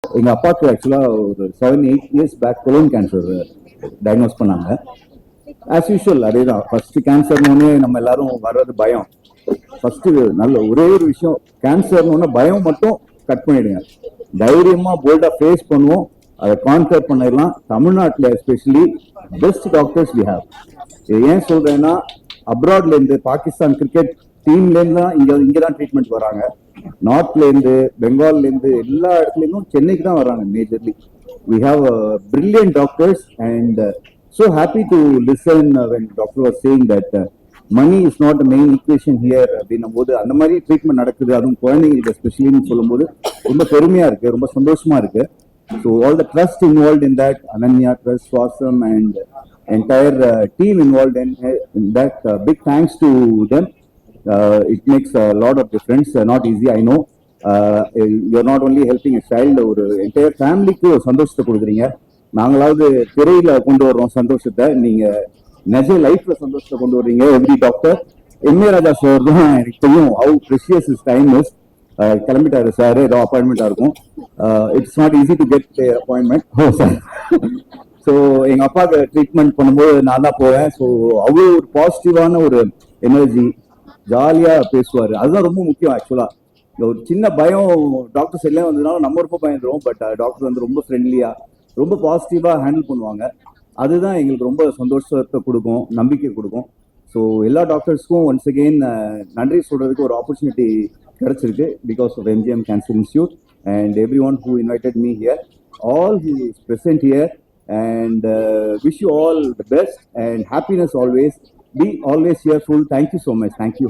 எங்கள் அப்பாவுக்கு ஆக்சுவலாக ஒரு 7-8 years back colon cancer diagnose பண்ணாங்க. ஆஸ் யூஷுவல் அதே தான். ஃபர்ஸ்ட் கேன்சர்னு நம்ம எல்லாரும் வர்றது பயம். ஃபர்ஸ்ட் நல்ல ஒரே ஒரு விஷயம், கேன்சர்னு பயம் மட்டும் கட் பண்ணிடுங்க. தைரியமா போல்டா ஃபேஸ் பண்ணுவோம், அதை கான்கர் பண்ணிடலாம். தமிழ்நாட்டில் especially best doctors we have. ஏன் சொல்றேன்னா, அப்ராட்ல இருந்து பாகிஸ்தான் கிரிக்கெட் டீம்ல இருந்து தான் இங்க தான் ட்ரீட்மெண்ட் வராங்க. நார்த்ல இருந்து, பெங்கால்ல இருந்து, எல்லா இடத்துலயும் சென்னைக்கு தான் வராங்க majorly. We have brilliant doctors and so happy to listen when doctor was saying that money is not the main equation here அப்படின்னும் போது அந்த மாதிரி ட்ரீட்மெண்ட் நடக்குது, அதுவும் குழந்தைங்களுக்கு எஸ்பெஷலின்னு சொல்லும்போது ரொம்ப பெருமையா இருக்கு, ரொம்ப சந்தோஷமா இருக்கு. So all the trust involve in that, Ananya trust, Swasam and entire team involve in that, big thanks to them. It makes a lot of difference, not easy, I know. You're not only helping a child, ஒரு entire ஃபேமிலிக்கு ஒரு சந்தோஷத்தை கொடுக்குறீங்க. நாங்களாவது திரையில கொண்டு வர்றோம் சந்தோஷத்தை, நீங்க நிஜ லைஃப்ல சந்தோஷத்தை கொண்டு வர்றீங்க. Every doctor MA Raja sir தான் எனக்கு தெரியும் how precious is time is. கிளம்பிட்டாரு சார், ஏதோ அப்பாயின்மெண்டா இருக்கும். It's not easy to get appointment sir. So எங்க அப்பாவுக்கு ட்ரீட்மெண்ட் பண்ணும்போது நான் தான் போவேன். ஸோ அவ்வளோ ஒரு பாசிட்டிவான ஒரு எனர்ஜி, ஜாலியா பேசுவாரு. அதுதான் ரொம்ப முக்கியம் ஆக்சுவலா. ஒரு சின்ன பயம் டாக்டர் சைட்ல வந்ததுனால நம்ம ரொம்ப பயந்துருவோம். பட் டாக்டர் வந்து ரொம்ப ஃப்ரெண்ட்லியா, ரொம்ப பாசிட்டிவா ஹேண்டில் பண்ணுவாங்க. அதுதான் எங்களுக்கு ரொம்ப சந்தோஷத்தை கொடுக்கும், நம்பிக்கை கொடுக்கும். ஸோ எல்லா டாக்டர்ஸ்க்கும் ஒன்ஸ் அகெயின் நன்றி சொல்றதுக்கு ஒரு ஆப்பர்ச்சுனிட்டி கிடைச்சிருக்கு because of MGM cancer institute and everyone who invited me here, all who is present here, and wish you all the best and happiness always. Be always cheerful. Thank you so much. Thank you.